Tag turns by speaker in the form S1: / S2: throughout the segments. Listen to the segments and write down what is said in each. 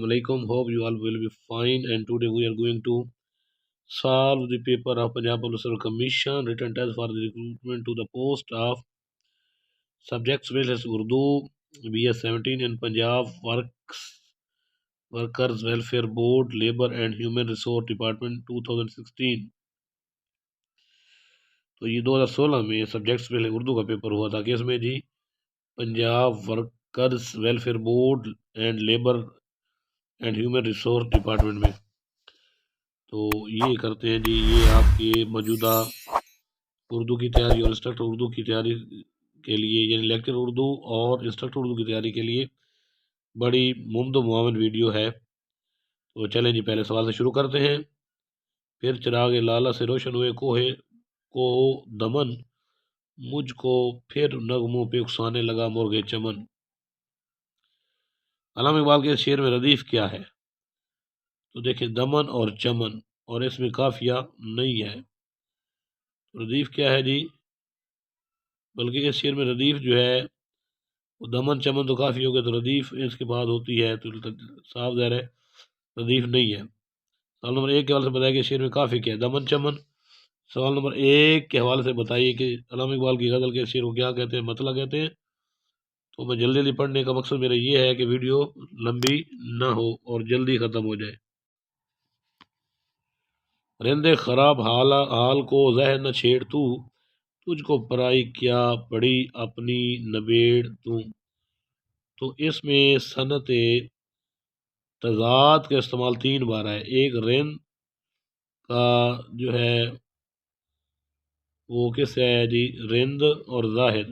S1: Assalamu alaikum. Hope you all will be fine. And today we are going to solve the paper of Punjab Public Commission written test for the recruitment to the post of subject specialist Urdu BS 17 in Punjab Workers Welfare Board Labour and Human Resource Department 2016. تو یہ 2016 میں subjects پہلے اردو کا paper ہوا تھا کہ اس میں جی Punjab workers welfare board and labour and human resource department میں. تو یہ کرتے ہیں جی، یہ آپ کے موجودہ اردو کی تیاری اور انسٹرکٹر اردو کی تیاری کے لیے، یعنی لیکچرر اردو اور انسٹرکٹر اردو کی تیاری کے لیے بڑی مفید و معاون ویڈیو ہے. تو چلیں جی، پہلے سوال سے شروع کرتے ہیں. پھر چراغ لالا سے روشن ہوئے کوہ کو دمن، مجھ کو پھر نغموں پہ اکسانے لگا مرغ چمن. علامہ اقبال کے شعر میں ردیف کیا ہے؟ تو دیکھیں دمن اور چمن، اور اس میں قافیہ نہیں ہے. ردیف کیا ہے جی؟ بلکہ اس شعر میں ردیف جو ہے وہ دمن چمن تو کافی ہو گیا، تو ردیف اس کے بعد ہوتی ہے، تو صاف ظاہر ہے ردیف نہیں ہے. سوال نمبر 1 کے حوالے سے بتایا کہ شعر میں کافی کیا ہے؟ دمن چمن. سوال نمبر 1 کے حوالے سے بتائیے کہ علامہ اقبال کی غزل کے شعر کو کیا کہتے ہیں، مطلب کہتے ہیں. تو میں جلدی جلدی پڑھنے کا مقصد میرا یہ ہے کہ ویڈیو لمبی نہ ہو اور جلدی ختم ہو جائے. رندے خراب حال کو زہر نہ چھیڑ تو، تجھ کو پرائی کیا پڑی اپنی نبیڑ تو. تو اس میں صنعت تضاد کا استعمال 3 بار ہے. ایک رند کا جو ہے وہ کس ہے جی؟ رند اور زاہد.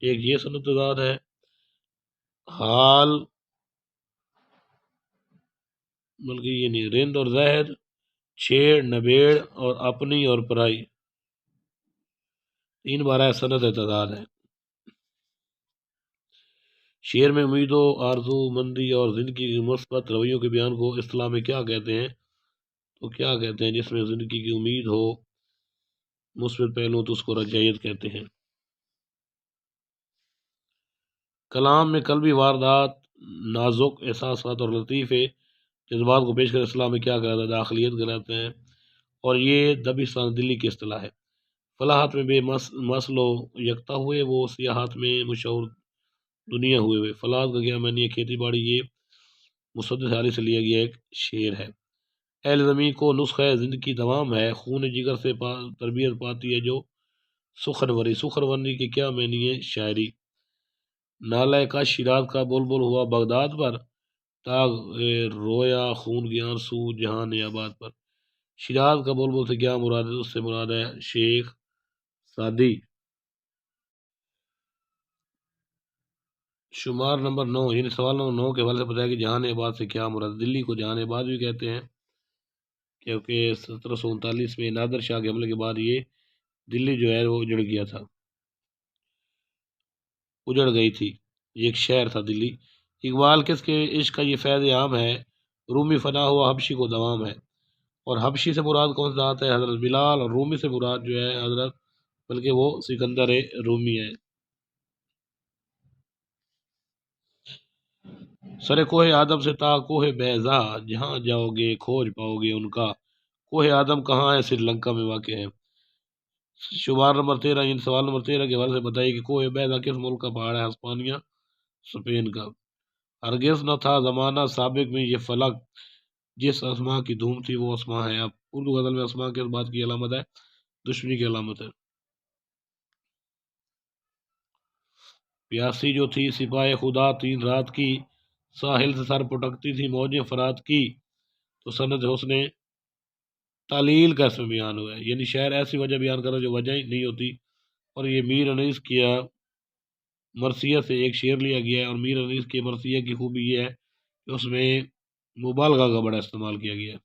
S1: ایک یہ صنعت تضاد ہے. حال بلکہ یہ نہیں، رند اور زاہد، چھیڑ نبیڑ اور اپنی اور پرائی، 3 بار ہے صنعت تضاد ہے. شعر میں امید و آرزو مندی اور زندگی کی مثبت رویوں کے بیان کو اصطلاح میں کیا کہتے ہیں؟ تو کیا کہتے ہیں جس میں زندگی کی امید ہو، مثبت پہلو، تو اس کو رجعیت کہتے ہیں. کلام میں قلبی واردات، نازک احساسات اور لطیفے جذبات کو پیش کر اصطلاح میں کیا کہتے ہیں؟ داخلیت کہلاتے ہیں. اور یہ دبستان دلی کی اصطلاح ہے. فلاحات میں بے مسل و یکتا ہوئے، وہ سیاحات میں مشہور دنیا ہوئے. فلاحات کا کیا معنی ہے؟ کھیتی باڑی. یہ مسدس حالی سے لیا گیا ایک شعر ہے. اہل زمین کو نسخہ زندگی دوام ہے، خون جگر سے تربیت پاتی ہے جو سخنوری. سخنوری کے کیا معنی ہے؟ شاعری. نالہ کا شیرات کا بلبل ہوا بغداد پر، تاغ رویا خون گیا آنسو جہان آباد پر. شیراز کا بلبل سے کیا مراد ہے؟ اس سے مراد ہے شیخ سعدی. شمار نمبر 9، یعنی سوال نمبر 9 کے حوالے سے بتایا کہ جہان آباد سے کیا مراد ہے؟ دلی کو جہان آباد بھی کہتے ہیں کیونکہ 1739 میں نادر شاہ کے حملے کے بعد یہ دلی جو ہے وہ اجڑ گیا تھا، اجڑ گئی تھی. یہ ایک شہر تھا دلی. اقبال کس کے عشق کا یہ فیض عام ہے؟ رومی فنا ہوا حبشی کو دوام ہے. اور حبشی سے مراد کون سی ذات ہے؟ حضرت بلال. اور رومی سے مراد جو ہے حضرت، بلکہ وہ سکندر رومی ہے. سر کوہ آدم سے تا کوہ بیضا، جہاں جاؤ گے کھوج پاؤ گے ان کا. کوہ آدم کہاں ہے؟ سری لنکا میں واقع ہے. شمار نمبر 13، یعنی سوال نمبر 13 کے حوالے سے بتائیے کہ کوہ بیضا کس ملک کا پہاڑ ہے؟ ہسپانیہ، اسپین کا. ہرگز نہ تھا زمانہ سابق میں یہ فلک، جس اسما کی دھوم تھی وہ اسما ہے. اب اردو غزل میں اسما کس بات کی علامت ہے؟ دشمنی کی علامت ہے. پیاسی جو تھی سپاہ خدا 3 رات کی، ساحل سے سر پٹکتی تھی موجیں فرات کی. تو سند حسن تعلیل کا اس میں بیان ہوا ہے، یعنی شاعر ایسی وجہ بیان کر رہا جو وجہ ہی نہیں ہوتی. اور یہ میر انیس کیا مرثیہ سے ایک شعر لیا گیا ہے. اور میر انیس کے مرثیہ کی خوبی یہ ہے کہ اس میں مبالغہ کا بڑا استعمال کیا گیا ہے.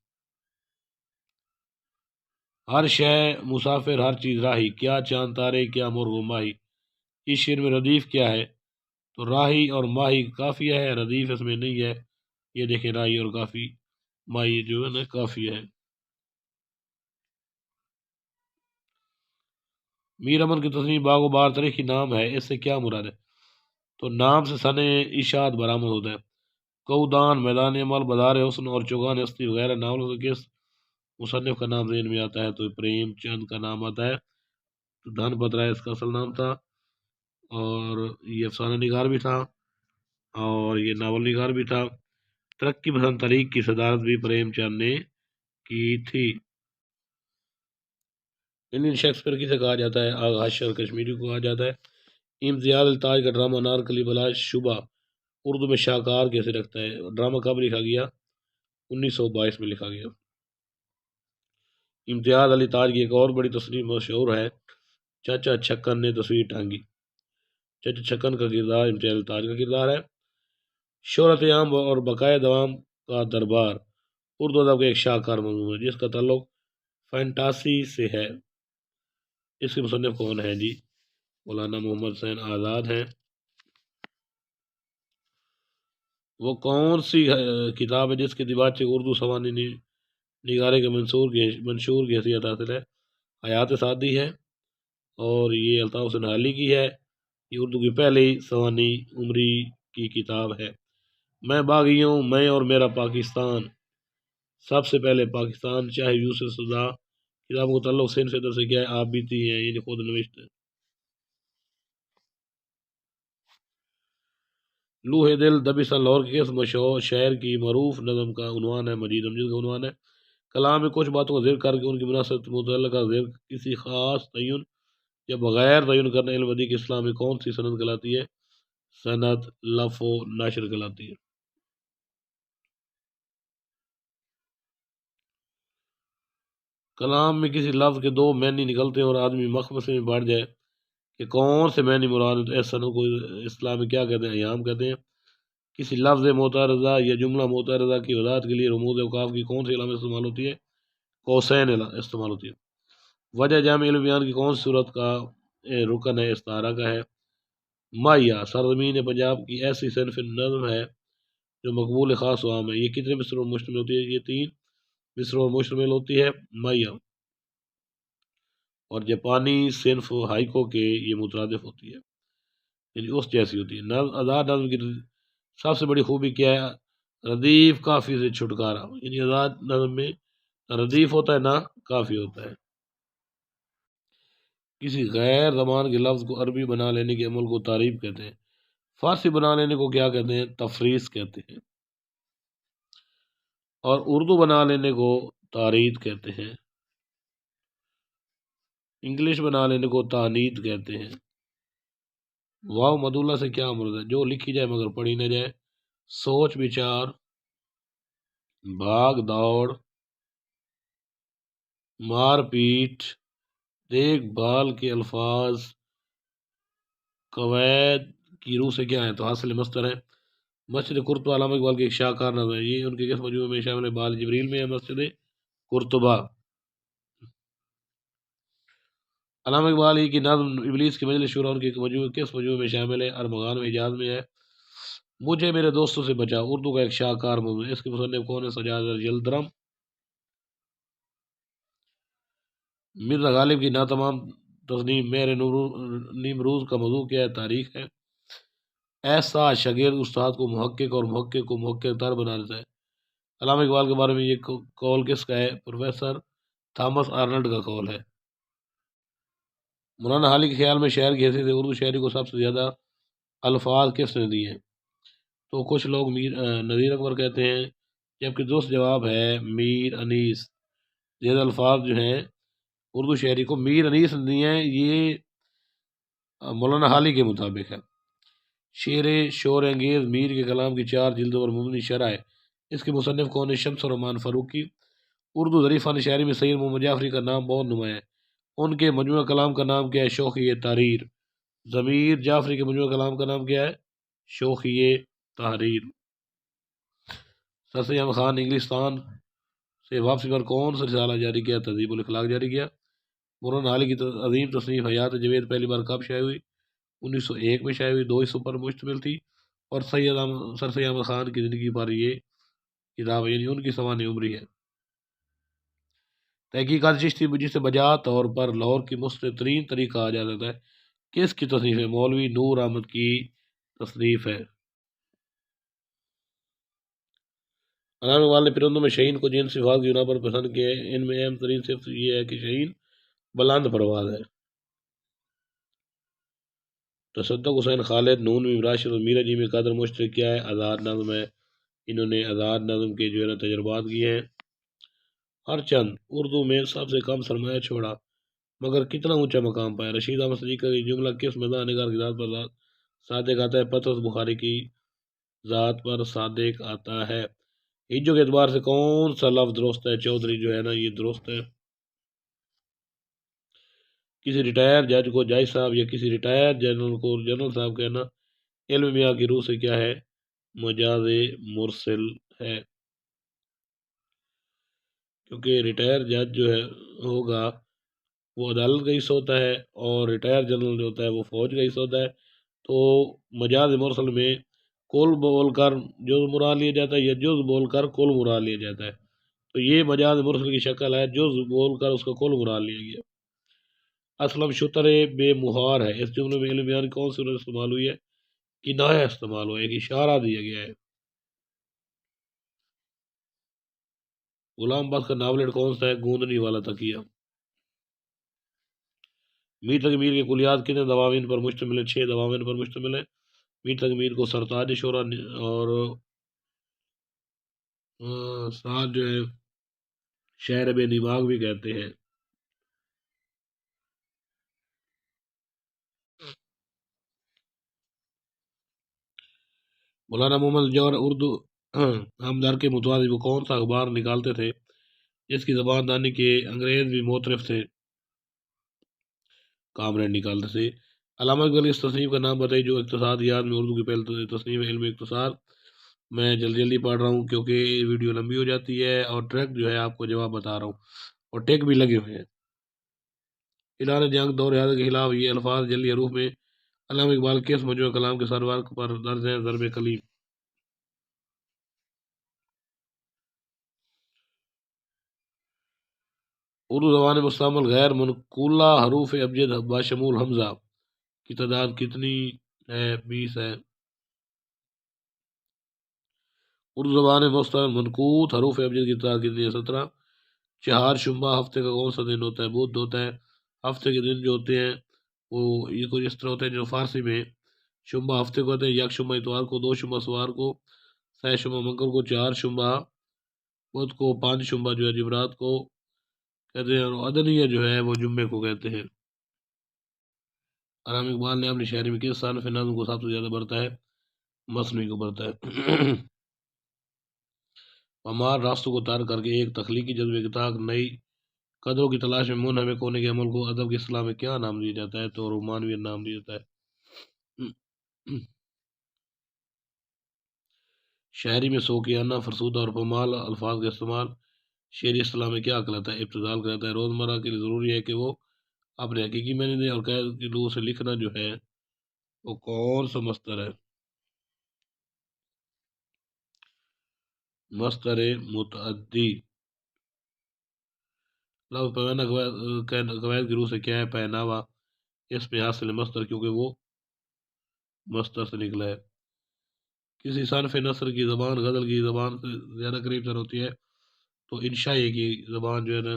S1: ہر شے مسافر ہر چیز راہی، کیا چاند تارے کیا مرغ و ماہی. اس شعر میں ردیف کیا ہے؟ تو راہی اور ماہی کافیہ ہے، ردیف اس میں نہیں ہے. یہ دیکھیں راہی اور کافی، ماہی جو ہے نا کافیہ ہے. میر امن کی تصنیف باغ و بہار تاریخی نام ہے، اس سے کیا مراد ہے؟ تو نام سے سن اشاعت برآمد ہوتا ہے. کودان، میدان عمل، بازار حسن اور چوگان ہستی وغیرہ ناولوں سے کس مصنف کا نام ذہن میں آتا ہے؟ تو پریم چند کا نام آتا ہے، تو دھن پت رائے اس کا اصل نام تھا، اور یہ افسانہ نگار بھی تھا اور یہ ناول نگار بھی تھا۔ ترقی پسند تحریک کی صدارت بھی پریم چند نے کی تھی۔ انڈین شیکسپیئر کسے کہا جاتا ہے؟ آغا حشر کشمیری کو کہا جاتا ہے۔ امتیاز التاج کا ڈرامہ انارکلی بلا شبہ اردو میں شاہکار کیسے رکھتا ہے؟ ڈرامہ کب لکھا گیا؟ 1922 میں لکھا گیا۔ امتیاز علی تاج کی ایک اور بڑی تصنیف مشہور ہے چچا چھکن نے تصویر ٹانگی۔ چچا چھکن کا کردار امتیاز علی تاج کا کردار ہے۔ شہرت عام اور بقائے دوام کا دربار اردو ادب کا ایک شاہکار موضوع ہے جس کا تعلق فینٹاسی سے ہے۔ اس کے مصنف کون ہیں جی؟ مولانا محمد حسین آزاد ہیں۔ وہ کون سی کتاب ہے جس کے دیباچے اردو سوانح نگارے کے منشور کی حیثیت حاصل ہے؟ حیات سعدی ہے، اور یہ الطاف حسین حالی کی ہے۔ یہ اردو کی پہلی سوانح عمری کی کتاب ہے۔ میں باغی ہوں، میں اور میرا پاکستان، سب سے پہلے پاکستان، چاہے یوسف سزا کتاب کو تعلق سین فطر سے کیا ہے؟ آپ بیتی ہیں، یعنی خود نوشت ہے۔ لوہے دل دبستان لاہور کے کس مشہور شاعر کی معروف نظم کا عنوان ہے؟ مجید امجد کا عنوان ہے۔ کلام میں کچھ باتوں کا ذکر کر کے ان کی مناسبت متعلقہ ذکر کسی خاص تعین یا بغیر تعین کرنا علم ادبی کے اسلام میں کون سی سند کہلاتی ہے؟ سند لف و نشر کہلاتی ہے۔ کلام میں کسی لفظ کے دو معنی نکلتے ہیں اور آدمی مخمصے میں بڑھ جائے کہ کون سے معنی مراد ہے، تو ایسا سند کو اسلام میں کیا کہتے ہیں؟ ایام کہتے ہیں۔ کسی لفظ معترضہ یا جملہ معترضہ کی وضاحت کے لیے رموز اوقاف کی کون سی علامت استعمال ہوتی ہے؟ قوسین استعمال ہوتی ہے۔ وجہ جامع علم بیان کی کون سی صورت کا رکن ہے؟ استعارہ کا ہے۔ ماہیہ سرزمین پنجاب کی ایسی صنف نظم ہے جو مقبول خاص و عام ہے، یہ کتنے مصروں پر مشتمل ہوتی ہے؟ یہ 3 مصروں پر مشتمل ہوتی ہے ماہیہ، اور جاپانی صنف ہائیکو کے یہ مترادف ہوتی ہے، یعنی اس جیسی ہوتی ہے۔ آزاد نظم کی سب سے بڑی خوبی کیا ہے؟ ردیف کافی سے چھٹکارا، یعنی آزاد نظم میں نہ ردیف ہوتا ہے نہ کافی ہوتا ہے۔ کسی غیر زبان کے لفظ کو عربی بنا لینے کے عمل کو تعریف کہتے ہیں۔ فارسی بنا لینے کو کیا کہتے ہیں؟ تفریس کہتے ہیں، اور اردو بنا لینے کو تارید کہتے ہیں۔ انگلش بنا لینے کو تانید کہتے ہیں۔ واو مدولہ سے کیا مراد ہے؟ جو لکھی جائے مگر پڑھی نہ جائے، سوچ بچار، بھاگ دوڑ، مار پیٹ، دیکھ بھال کے الفاظ قواعد کی روح سے کیا ہے؟ تو حاصل مصدر ہے۔ مسجد قرطبہ علامہ اقبال کی ایک شاہکار نظم ہے، یہ ان کے کس مجموعے میں شامل ہے؟ بال جبریل میں ہے مسجد قرطبہ۔ علامہ اقبال ہی کی نظم ابلیس کی مجلس شورا ان کے کس مجموعے میں شامل ہے؟ ارمغان و حجاز میں ہے۔ مجھے میرے دوستوں سے بچا اردو کا ایک شاہکار موضوع ہے، اس کے مصنف کون ہے؟ سجاد یلدرم۔ مرزا غالب کی ناتمام تصنیف مہر نیمروز کا موضوع کیا ہے؟ تاریخ ہے۔ ایسا شاگرد استاد کو محقق اور محقق کو محقق تر بنا دیتا ہے۔ علامہ اقبال کے بارے میں یہ قول کس کا ہے؟ پروفیسر تھامس آرنلڈ کا قول ہے۔ مولانا حالی کے خیال میں شاعر کی حیثیت سے اردو شاعری کو سب سے زیادہ الفاظ کس نے دیے ہیں؟ تو کچھ لوگ نذیر اکبر کہتے ہیں، جبکہ درست جواب ہے میر انیس۔ زیادہ الفاظ جو ہیں اردو شاعری کو میر انیس نے دیے ہیں، یہ مولانا حالی کے مطابق ہے۔ شعر شور انگیز میر کے کلام کی 4 جلدوں پر مبنی شرح ہے، اس کے مصنف کون ہے؟ شمس الرحمان فاروقی۔ اردو ظریف فن شاعری میں سید محمد جعفری کا نام بہت نمایاں ہے، ان کے مجموعہ کلام کا نام کیا ہے؟ شوخی تحریر۔ ضمیر جعفری کے مجموعہ کلام کا نام کیا ہے؟ شوخی تحریر۔ سر سید احمد خان نے انگلستان سے واپسی پر کون سا رسالہ جاری کیا؟ تہذیب الاخلاق جاری کیا۔ مولانا حالی کی عظیم تصنیف حیات جاوید پہلی بار کب شائع ہوئی؟ 1901 میں شائع ہوئی، 2 حصوں پر مشتمل تھی، اور سر سید احمد خان کی زندگی پر یہ کتاب یعنی ان کی سوانح عمری ہے۔ تحقیقات چشتی جسے بجا طور پر لاہور کی مستند ترین طریق کہا جاتا ہے، کس کی تصنیف ہے؟ مولوی نور احمد کی تصنیف ہے۔ علامہ اقبال نے پرندوں میں شہین کو جن صفات کی بنا پر پسند کیا ہے، ان میں اہم ترین صفت یہ ہے کہ شہین بلند پرواز ہے۔ تصدق حسین خالد نون میں راشد اور میرا جی میں قدر مشترک کیا ہے، آزاد نظم ہے۔ انہوں نے آزاد نظم کے جو ہے نا تجربات کیے ہیں۔ ہر چند اردو میں سب سے کم سرمایہ چھوڑا مگر کتنا اونچا مقام پایا۔ رشید احمد صدیقہ کی جملہ کس مزاح نگار کی ذات پر صادق آتا ہے؟ پطرس بخاری کی ذات پر صادق آتا ہے۔ ہجو کے اعتبار سے کون سا لفظ درست ہے؟ چودھری جو ہے نا یہ درست ہے۔ کسی ریٹائر جج کو جج صاحب یا کسی ریٹائر جنرل کو جنرل صاحب کہنا علم میاں کی روح سے کیا ہے؟ مجاز مرسل ہے، کیونکہ ریٹائر جج جو ہے ہوگا وہ عدالت کا حصہ ہوتا ہے، اور ریٹائر جنرل جو ہوتا ہے وہ فوج کا حصہ ہوتا ہے۔ تو مجاز مرسل میں کل بول کر جز مراد لیا جاتا ہے یا جز بول کر کل مراد لیا جاتا ہے۔ تو یہ مجاز مرسل کی شکل ہے، جز بول کر اس کا کل مراد لیا گیا۔ اسلم شتر بے مہار ہے، اس جملے میں علم بیان کی کون سی صورت استعمال ہوئی ہے؟ کنایہ استعمال ہوا، ایک اشارہ دیا گیا ہے۔ غلام بخش کا ناولٹ کون سا ہے؟ گوندنی والا تکیہ۔ میر تقی میر کے کلیات کتنے دواوین پر مشتمل ہے؟ 6 دواوین پر مشتمل ہے۔ میر تقی میر کو سرتاج شورا اور ساتھ جو ہے شہر بے نماغ بھی کہتے ہیں۔ مولانا محمد جوہر اردو ہمدر کے متوازی وہ کون سا اخبار نکالتے تھے جس کی زبان دانی کے انگریز بھی معترف تھے؟ کامرینڈ نکالتے تھے۔ علامہ اقبال اس تصنیف کا نام بتائی جو اقتصادیات میں اردو کی پہلی تصنیف ہے، علم اقتصاد۔ میں جلدی پڑھ رہا ہوں کیونکہ ویڈیو لمبی ہو جاتی ہے، اور ٹریک جو ہے آپ کو جواب بتا رہا ہوں، اور ٹیک بھی لگے ہوئے ہیں۔ اعلان جنگ دور حیات کے خلاف یہ الفاظ جلی حروف میں علامہ اقبال کس مجموعہ کلام کے سرورق پر درج ہیں؟ ضرب کلیم۔ اردو زبان میں مستعمل غیر منقولہ حروف ابجد باشمول حمزہ کی تعداد کتنی ہے؟ 20 ہے۔ اردو زبان میں مستعمل منقوط حروف ابجد کی تعداد کتنی ہے؟ 17۔ چہار شنبہ ہفتے کا کون سا دن ہوتا ہے؟ بدھ ہوتا ہے۔ ہفتے کے دن جو ہوتے ہیں وہ یہ کچھ اس طرح ہوتے ہیں، جو فارسی میں شنبہ ہفتے کو ہوتے ہیں: یک شنبہ اتوار کو، دو شنبہ سوار کو، سہ شنبہ منگل کو، چار شنبہ بدھ کو، پانچ شنبہ جو ہے جمعرات کو کہتے ہیں، اور عدنیہ جو ہے وہ جمعے کو کہتے ہیں۔ علامہ اقبال نے اپنی شاعری میں کس صنف نظم کو سب سے زیادہ برتا ہے؟ مثنوی کو برتا ہے۔ ہمار راستوں کو تار کر کے ایک تخلیقی جذبے کے تحت نئی قدروں کی تلاش میں منہمک ہونے کے عمل کو ادب کی اصطلاح میں کیا نام دیا جاتا ہے؟ تو رومانویت نام دیا جاتا ہے۔ شاعری میں سوکیانہ، فرسودہ اور پمال الفاظ کا استعمال شعری اصطلاح میں کیا کہلاتا ہے؟ ابتذال کہلاتا ہے۔ روزمرہ کے لیے ضروری ہے کہ وہ اپنے حقیقی معنی دیں، اور قید کی روح سے لکھنا جو ہے وہ کون سا مصدر ہے؟ مصدر متعدی۔ لفظ پیمانہ قواعد کی روح سے کیا ہے؟ پہناوا۔ اس میں حاصل مصدر کیونکہ وہ مصدر سے نکلا ہے۔ کسی صنف نثر کی زبان غزل کی زبان سے زیادہ قریب تر ہوتی ہے؟ تو انشائی کی زبان جو ہے نا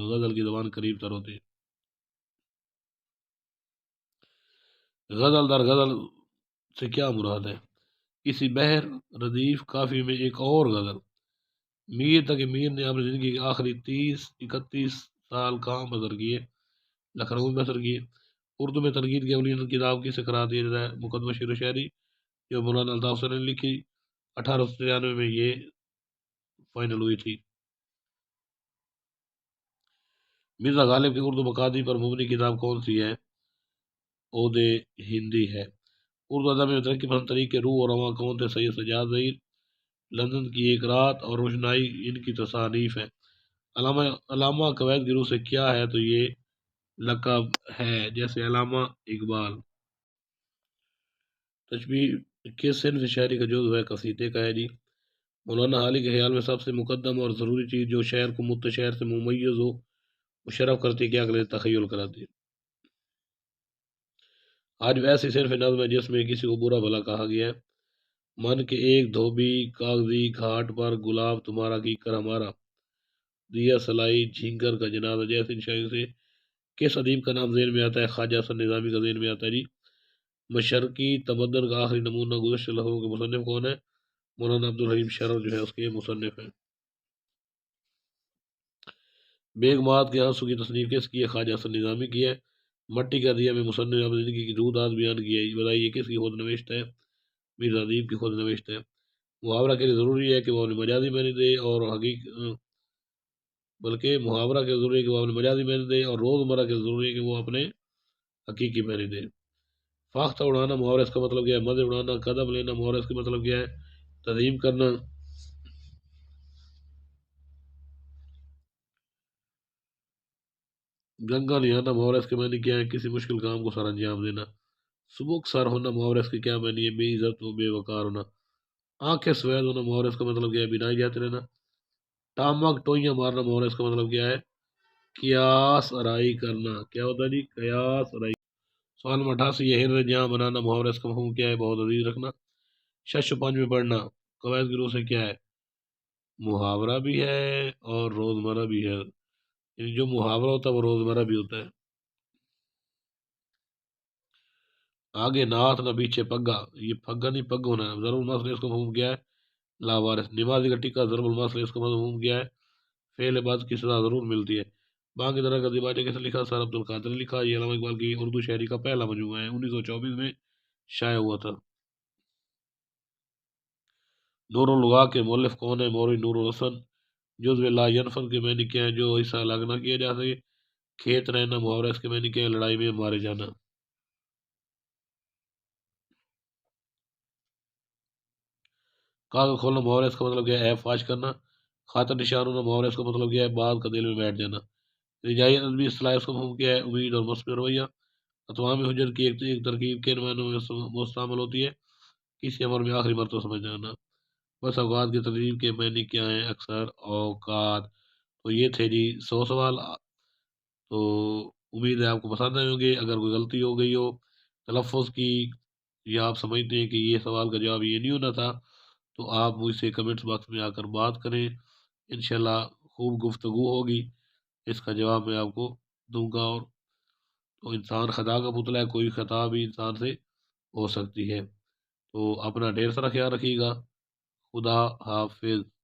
S1: غزل کی زبان قریب تر ہوتی ہے۔ غزل در غزل سے کیا مراد ہے؟ کسی بحر ردیف کافی میں ایک اور غزل۔ میر تک میر نے اپنی زندگی کے آخری 30-31 سال کہاں بسر کیے؟ لکھنؤ میں بسر کیے۔ اردو میں تنقید کی اولین کتاب کسے قرار دیا جاتا ہے؟ مقدمہ شعر و شاعری، جو مولانا الطاف نے لکھی، 1893 میں یہ فائنل ہوئی تھی۔ مرزا غالب کی اردو مقادی پر مبنی کتاب کون سی ہے؟ عود ہندی ہے۔ اردو ادب میں ترقی پسند طریق کے روح اور رواں کون تھے؟ سید سجاد ظہیر۔ لندن کی ایک رات اور روشنائی ان کی تصانیف ہے۔ علامہ قواعد کی روح سے کیا ہے؟ تو یہ لقب ہے، جیسے علامہ اقبال۔ تشبیہ کس صنف شاعری کا جزو ہے؟ قصیدے کا ہے جی۔ مولانا حالی کے خیال میں سب سے مقدم اور ضروری چیز جو شعر کو متشعر سے ممیز ہو، مشرف کرتی، کیا کرتی؟ تخیل کراتی۔ آج ویسی صنف نظم ہے جس میں کسی کو برا بھلا کہا گیا ہے؟ من کے ایک دھوبی کاغذی گھاٹ پر گلاب تمہارا کی کر ہمارا، دیا سلائی جھینگر کا جنازہ، جیسے ان شاعری سے کس ادیب کا نام ذہن میں آتا ہے؟ خواجہ حسن نظامی کا ذہن میں آتا ہے جی۔ مشرقی تمدن کا آخری نمونہ گزشتہ لمحوں کے مصنف کون ہے؟ مولانا عبدالحلیم شرر جو ہے اس کے مصنف ہیں۔ بیگ مات کے آنسو کی تصنیف کس کی ہے؟ خواجہ حسن نظامی کی ہے۔ مٹی کا دیا میں مصنف اپنی زندگی کی رودات بیان کی ہے، یہ بتائیے کس کی خود نوشت ہے؟ مرزا ادیب کی خود نوشت ہے۔ محاورہ کے لیے ضروری ہے کہ وہ اپنے مجازی معنی دے اور بلکہ محاورہ کے ضروری ہے کہ وہ اپنے مجازی معنی دے اور روزمرہ کے ضروری ہے کہ وہ اپنے حقیقی معنی دے۔ فاختہ اڑانا محاورہ اس کا مطلب کیا ہے؟ مزے اڑانا۔ قدم لینا محاورہ اس کا مطلب کیا ہے؟ تعظیم کرنا۔ گنگا نہانا محاورہ اس کے معنی کیا ہے؟ کسی مشکل کام کو سر انجام دینا۔ سبک سر ہونا محاورہ اس کے کیا معنی ہے؟ بے عزت و بے وقار ہونا۔ آنکھیں سوید ہونا محاورہ اس کا مطلب کیا ہے؟ بنائی جاتے رہنا۔ ٹامک ٹوئیاں مارنا محاورہ اس کا مطلب کیا ہے؟ قیاس آرائی کرنا۔ کیا ہوتا ہے جی؟ قیاس آرائی۔ سوال نمبر 88، یہ ہر جہاں بنانا محاورہ اس کا مفہوم کیا ہے؟ بہت عزیز رکھنا۔ شش و پنج میں پڑھنا قواعد کی روح سے کیا ہے؟ محاورہ بھی ہے اور روزمرہ بھی ہے، یعنی جو محاورہ ہوتا ہے وہ روزمرہ بھی ہوتا ہے۔ آگے نعت نہ پیچھے پگا، یہ پگا نہیں پگ ہونا ہے۔ ضرب المثل اس کا مفہوم کیا ہے؟ لاوارث۔ نمازی کا ٹکا ضرب المثل اس کا مفہوم کیا ہے؟ فعل بعد کی سزا ضرور ملتی ہے۔ بانگ کی طرح کا دیباچہ کیسے لکھا؟ سر عبد القادر نے لکھا۔ یہ علامہ اقبال کی اردو شاعری کا پہلا مجموعہ ہے، 1924 میں شائع ہوا تھا۔ نور الغا کے مؤلف کون ہے؟ مولوی نور الحسن۔ جزو لا ینفد کے معنی کیا ہے؟ جو حصہ الگ نہ کیا جا سکے۔ کھیت رہنا محاورہ اس کے معنی کیا ہے؟ لڑائی میں مارے جانا۔ کاغذ کھولنا محاورہ اس کا مطلب کیا ہے؟ عیب فاش کرنا۔ خاطر نشان ہونا محاورہ اس کا مطلب کیا ہے؟ بات کا دل میں بیٹھ جانا۔ رجائی ادبی اصطلاح اس کا مفہوم کیا ہے؟ امید اور مثبت رویہ۔ اطوام حجت کی ایک ترکیب کن معنوں میں مستعمل ہوتی ہے؟ کسی امر میں آخری مرتبہ سمجھ جانا۔ بس اوقات کی ترتیب کے معنی کیا ہیں؟ اکثر اوقات۔ تو یہ تھے جی 100 سوال۔ تو امید ہے آپ کو پسند آئے ہوں گے۔ اگر کوئی غلطی ہو گئی ہو تلفظ کی یا آپ سمجھتے ہیں کہ یہ سوال کا جواب یہ نہیں ہونا تھا تو آپ مجھ سے کمنٹس باکس میں آ کر بات کریں، انشاءاللہ خوب گفتگو ہوگی، اس کا جواب میں آپ کو دوں گا۔ اور تو انسان خطا کا پتلا ہے، کوئی خطا بھی انسان سے ہو سکتی ہے۔ تو اپنا ڈھیر سارا خیال رکھیے گا۔ خدا حافظ۔